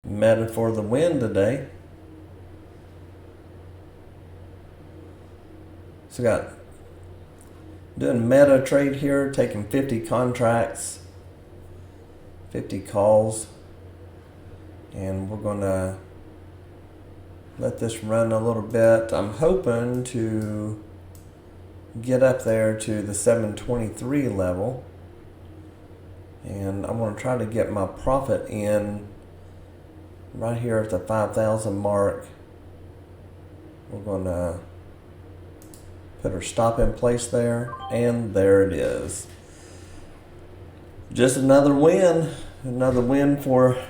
Meta for the win today. So got doing meta trade here, taking 50 contracts, 50 calls, and we're going to let this run a little bit. I'm hoping to get up there to the 723 level, and I'm going to try to get my profit in right here at the 5,000 mark. We're going to put our stop in place there, and there it is. Just another win for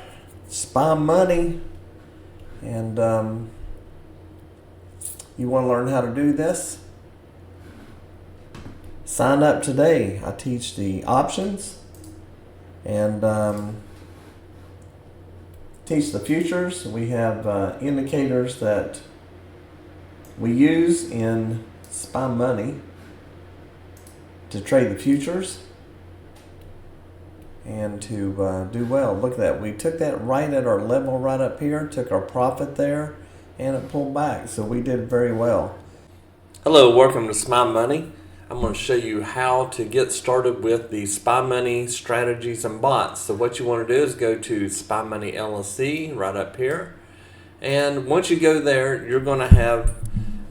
SPY Money. And you want to learn how to do this? Sign up today. I teach the options and teach the futures. We have indicators that we use in SPY Money to trade the futures and to do well. Look at that. We took that right at our level right up here, took our profit there, and it pulled back. So we did very well. Hello, welcome to SPY Money. I'm going to show you how to get started with the SPY Money strategies and bots. So what you want to do is go to SPY Money LLC right up here. And once you go there, you're going to have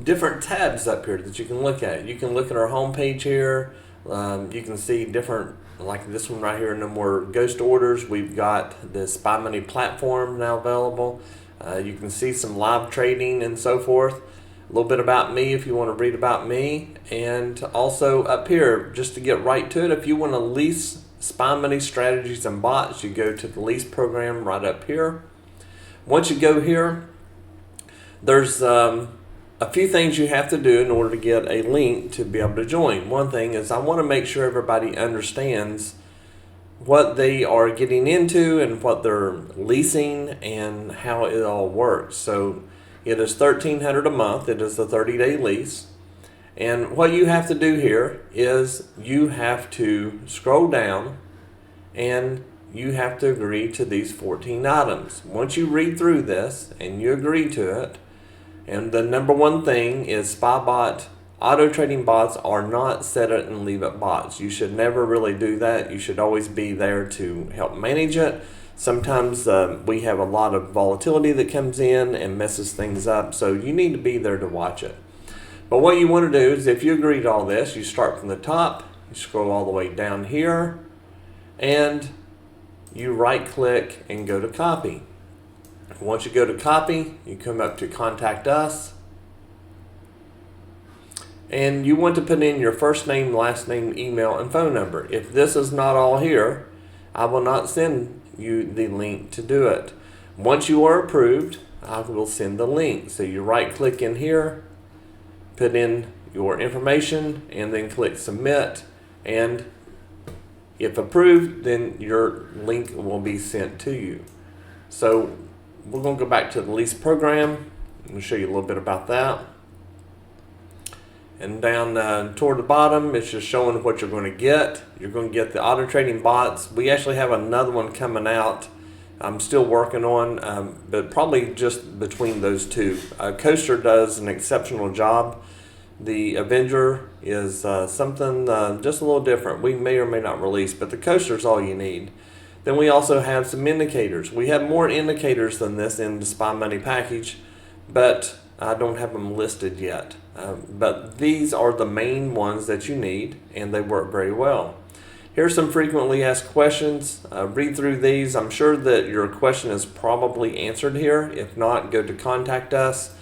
different tabs up here that you can look at. You can look at our home page here. You can see different, like this one right here, no more ghost orders. We've got the SPY Money platform now available. You can see some live trading and so forth. A little bit about me if you want to read about me. And also up here, just to get right to it, if you want to lease SPY Money strategies and bots, you go to the lease program right up here. Once you go here, there's a few things you have to do in order to get a link to be able to join. One thing is I want to make sure everybody understands what they are getting into and what they're leasing and how it all works. So it is $1,300 a month. It is a 30-day lease. And what you have to do here is you have to scroll down and you have to agree to these 14 items. Once you read through this and you agree to it, and the number one thing is SpyBot auto trading bots are not set it and leave it bots. You should never really do that. You should always be there to help manage it. Sometimes we have a lot of volatility that comes in and messes things up, so you need to be there to watch it. But what you want to do is if you agree to all this, you start from the top, you scroll all the way down here, and you right click and go to copy. Once you go to copy, you come up to contact us, and you want to put in your first name, last name, email, and phone number. If this is not all here, I will not send you the link to do it. Once you are approved, I will send the link. So you right click in here, put in your information, and then click submit, and if approved, then your link will be sent to you. So we're going to go back to the lease program. I'm going to show you a little bit about that. And down toward the bottom, it's just showing what you're going to get. You're going to get the auto trading bots. We actually have another one coming out. I'm still working on, but probably just between those two. Coaster does an exceptional job. The Avenger is something just a little different. We may or may not release, but the Coaster is all you need. Then we also have some indicators. We have more indicators than this in the SPY Money package, but I don't have them listed yet. But these are the main ones that you need, and they work very well. Here's some frequently asked questions. Read through these. I'm sure that your question is probably answered here. If not, go to contact us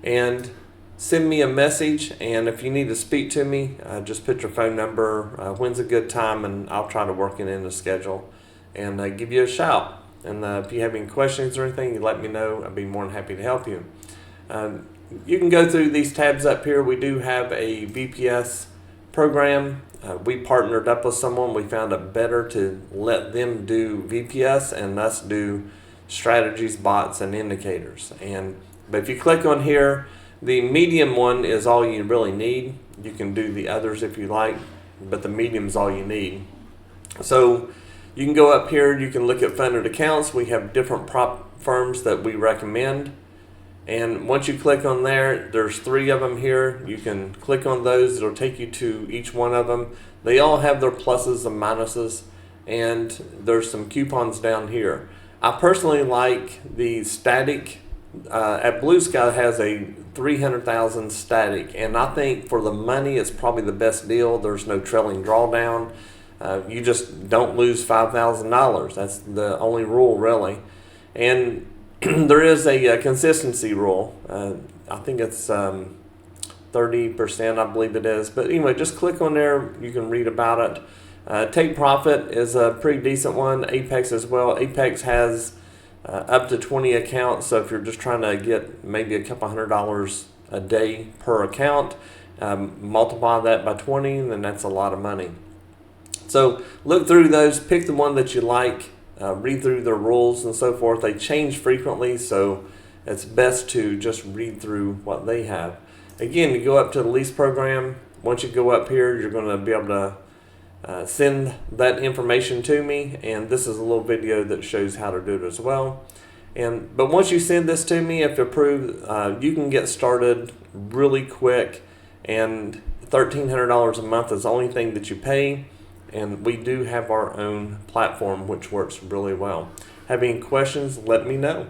and send me a message. And if you need to speak to me, just put your phone number, when's a good time, and I'll try to work it in the schedule and give you a shout. And if you have any questions or anything, you let me know. I'd be more than happy to help you. You can go through these tabs up here. We do have a VPS program. We partnered up with someone. We found it better to let them do VPS and us do strategies, bots, and indicators. But if you click on here, the medium one is all you really need. You can do the others if you like, but the medium is all you need. So you can go up here, you can look at funded accounts. We have different firms that we recommend. And once you click on there, there's 3 of them here. You can click on those. It'll take you to each one of them. They all have their pluses and minuses, and there's some coupons down here. I personally like the static. At BluSky has a 300,000 static, and I think for the money it's probably the best deal. There's no trailing drawdown. You just don't lose $5,000. That's the only rule, really. And there is a consistency rule. I think it's 30%, I believe it is. But anyway, just click on there. You can read about it. Take Profit is a pretty decent one. Apex as well. Apex has up to 20 accounts. So if you're just trying to get maybe a couple $100 a day per account, multiply that by 20, then that's a lot of money. So look through those, pick the one that you like, read through their rules and so forth. They change frequently, so it's best to just read through what they have. Again, you go up to the lease program. Once you go up here, you're going to be able to send that information to me, and this is a little video that shows how to do it as well. But once you send this to me, if approved, you can get started really quick, and $1,300 a month is the only thing that you pay, and we do have our own platform which works really well. Have any questions, let me know.